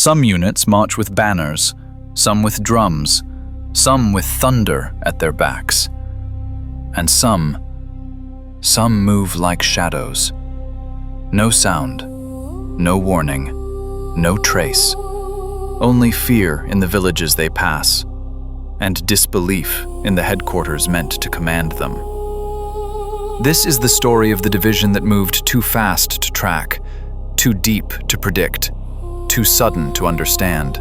Some units march with banners, some with drums, some with thunder at their backs. And some move like shadows. No sound, no warning, no trace. Only fear in the villages they pass, and disbelief in the headquarters meant to command them. This is the story of the division that moved too fast to track, too deep to predict, too sudden to understand.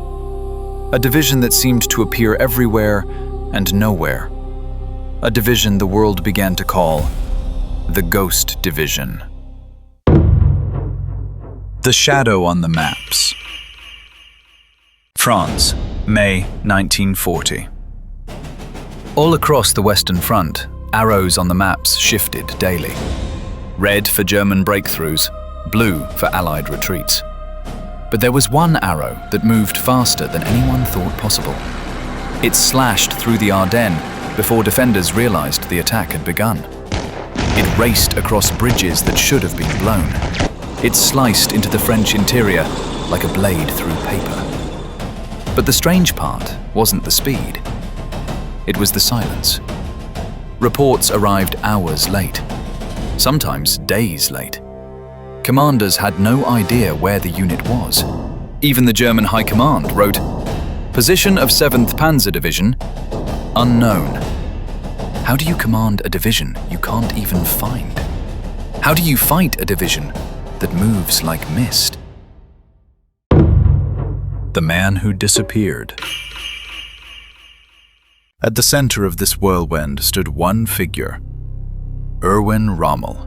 A division that seemed to appear everywhere and nowhere. A division the world began to call the Ghost Division. The shadow on the maps. France, May 1940. All across the Western Front, arrows on the maps shifted daily. Red for German breakthroughs, blue for Allied retreats. But there was one arrow that moved faster than anyone thought possible. It slashed through the Ardennes before defenders realized the attack had begun. It raced across bridges that should have been blown. It sliced into the French interior like a blade through paper. But the strange part wasn't the speed. It was the silence. Reports arrived hours late, sometimes days late. Commanders had no idea where the unit was. Even the German High Command wrote, "Position of 7th Panzer Division, unknown." How do you command a division you can't even find? How do you fight a division that moves like mist? The man who disappeared. At the center of this whirlwind stood one figure, Erwin Rommel.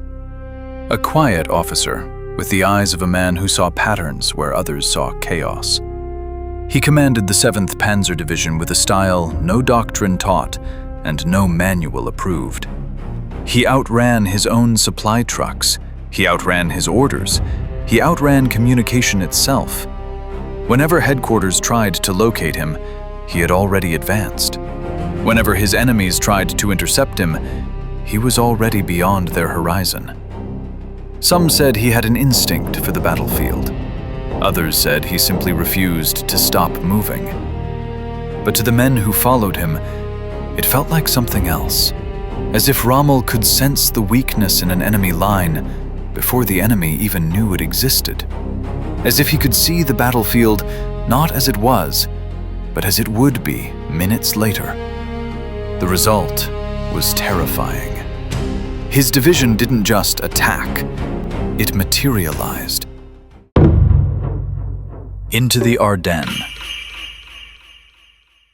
A quiet officer with the eyes of a man who saw patterns where others saw chaos. He commanded the 7th Panzer Division with a style no doctrine taught and no manual approved. He outran his own supply trucks. He outran his orders. He outran communication itself. Whenever headquarters tried to locate him, he had already advanced. Whenever his enemies tried to intercept him, he was already beyond their horizon. Some said he had an instinct for the battlefield. Others said he simply refused to stop moving. But to the men who followed him, it felt like something else, as if Rommel could sense the weakness in an enemy line before the enemy even knew it existed. As if he could see the battlefield not as it was, but as it would be minutes later. The result was terrifying. His division didn't just attack, it materialized. Into the Ardennes.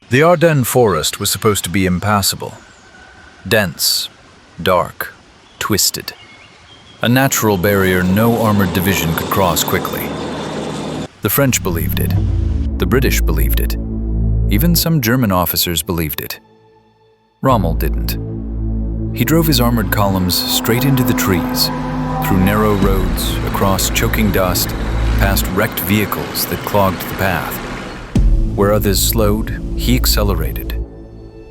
The Ardennes Forest was supposed to be impassable. Dense, dark, twisted. A natural barrier no armored division could cross quickly. The French believed it. The British believed it. Even some German officers believed it. Rommel didn't. He drove his armored columns straight into the trees, through narrow roads, across choking dust, past wrecked vehicles that clogged the path. Where others slowed, he accelerated.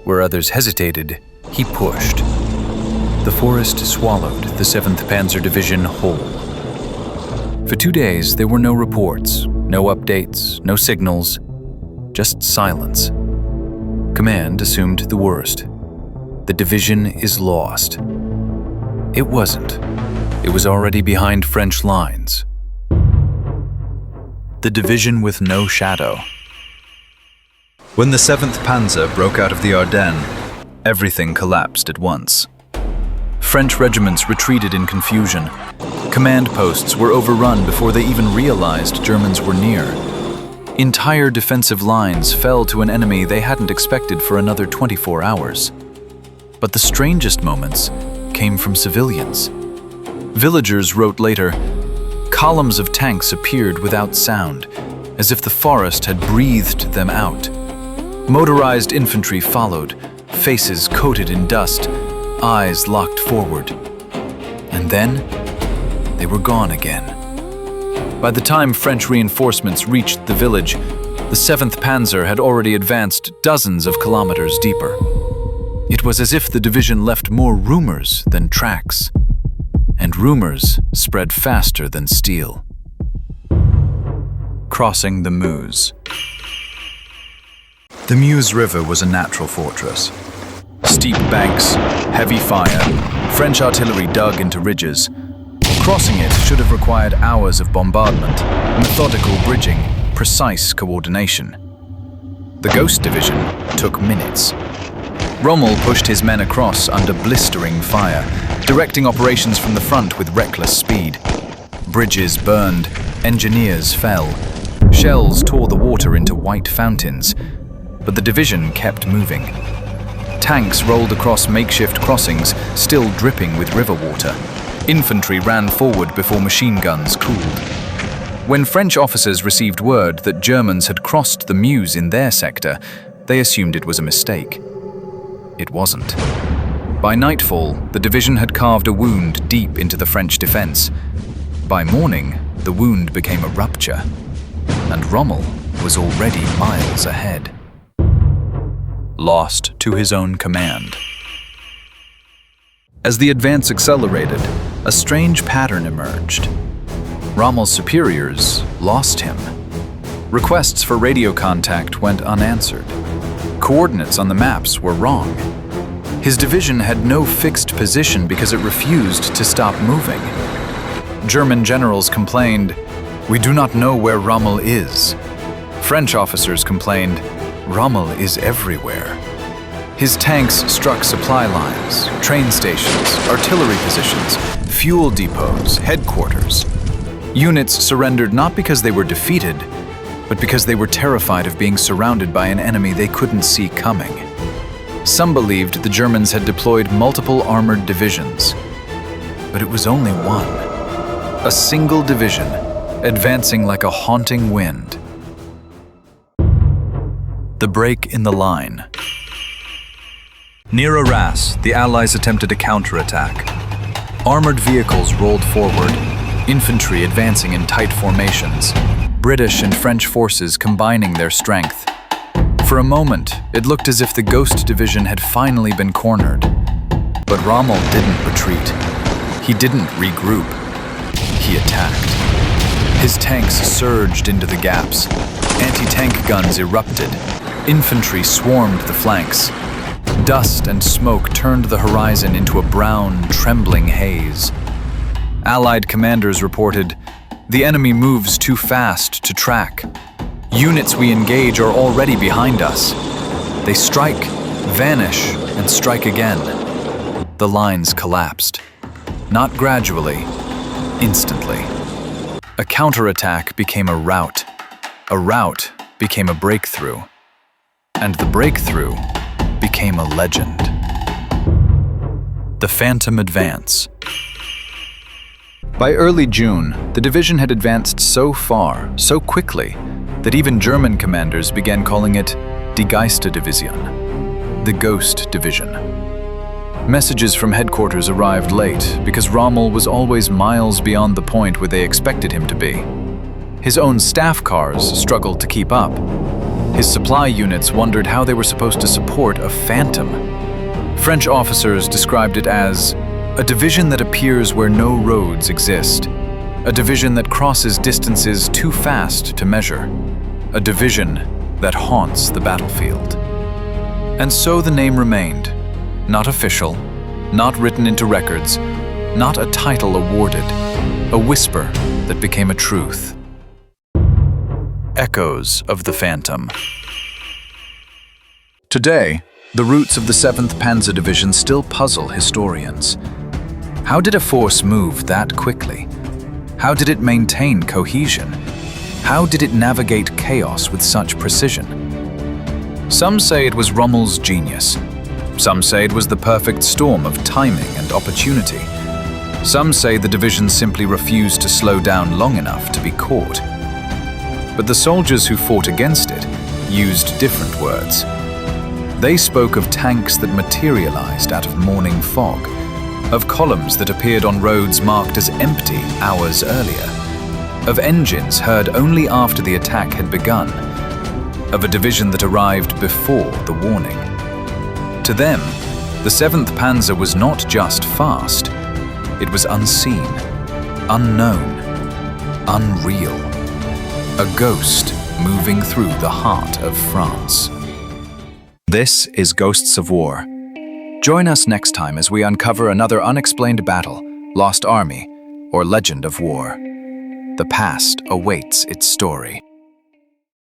Where others hesitated, he pushed. The forest swallowed the 7th Panzer Division whole. For 2 days, there were no reports, no updates, no signals, just silence. Command assumed the worst. The division is lost. It wasn't. It was already behind French lines. The division with no shadow. When the 7th Panzer broke out of the Ardennes, everything collapsed at once. French regiments retreated in confusion. Command posts were overrun before they even realized Germans were near. Entire defensive lines fell to an enemy they hadn't expected for another 24 hours. But the strangest moments came from civilians. Villagers wrote later, columns of tanks appeared without sound, as if the forest had breathed them out. Motorized infantry followed, faces coated in dust, eyes locked forward. And then, they were gone again. By the time French reinforcements reached the village, the 7th Panzer had already advanced dozens of kilometers deeper. It was as if the division left more rumors than tracks, and rumors spread faster than steel. crossing the Meuse. The Meuse River was a natural fortress. Steep banks, heavy fire, French artillery dug into ridges. Crossing it should have required hours of bombardment, methodical bridging, precise coordination. The Ghost Division took minutes. Rommel pushed his men across under blistering fire, directing operations from the front with reckless speed. Bridges burned, engineers fell. Shells tore the water into white fountains, but the division kept moving. Tanks rolled across makeshift crossings, still dripping with river water. Infantry ran forward before machine guns cooled. When French officers received word that Germans had crossed the Meuse in their sector, they assumed it was a mistake. It wasn't. By nightfall, the division had carved a wound deep into the French defense. By morning, the wound became a rupture, and Rommel was already miles ahead. Lost to his own command. As the advance accelerated, a strange pattern emerged. Rommel's superiors lost him. Requests for radio contact went unanswered. Coordinates on the maps were wrong. His division had no fixed position because it refused to stop moving. German generals complained, "We do not know where Rommel is." French officers complained, "Rommel is everywhere." His tanks struck supply lines, train stations, artillery positions, fuel depots, headquarters. Units surrendered not because they were defeated, but because they were terrified of being surrounded by an enemy they couldn't see coming. Some believed the Germans had deployed multiple armored divisions, but it was only one. A single division, advancing like a haunting wind. The break in the line. Near Arras, the Allies attempted a counterattack. Armored vehicles rolled forward, infantry advancing in tight formations, British and French forces combining their strength. For a moment, it looked as if the Ghost Division had finally been cornered. But Rommel didn't retreat. He didn't regroup. He attacked. His tanks surged into the gaps. Anti-tank guns erupted. Infantry swarmed the flanks. Dust and smoke turned the horizon into a brown, trembling haze. Allied commanders reported, "The enemy moves too fast to track. Units we engage are already behind us. They strike, vanish, and strike again." The lines collapsed. Not gradually, instantly. A counterattack became a rout. A rout became a breakthrough. And the breakthrough became a legend. The Phantom Advance. By early June, the division had advanced so far, so quickly, that even German commanders began calling it Die Geisterdivision, the Ghost Division. Messages from headquarters arrived late because Rommel was always miles beyond the point where they expected him to be. His own staff cars struggled to keep up. His supply units wondered how they were supposed to support a phantom. French officers described it as a division that appears where no roads exist, a division that crosses distances too fast to measure, a division that haunts the battlefield. And so the name remained, not official, not written into records, not a title awarded, a whisper that became a truth. Echoes of the Phantom. Today, the roots of the 7th Panzer Division still puzzle historians. How did a force move that quickly? How did it maintain cohesion? How did it navigate chaos with such precision? Some say it was Rommel's genius. Some say it was the perfect storm of timing and opportunity. Some say the division simply refused to slow down long enough to be caught. But the soldiers who fought against it used different words. They spoke of tanks that materialized out of morning fog, of columns that appeared on roads marked as empty hours earlier, of engines heard only after the attack had begun, of a division that arrived before the warning. To them, the 7th Panzer was not just fast, it was unseen, unknown, unreal. a ghost moving through the heart of France. This is Ghosts of War. Join us next time as we uncover another unexplained battle, lost army, or legend of war. The past awaits its story.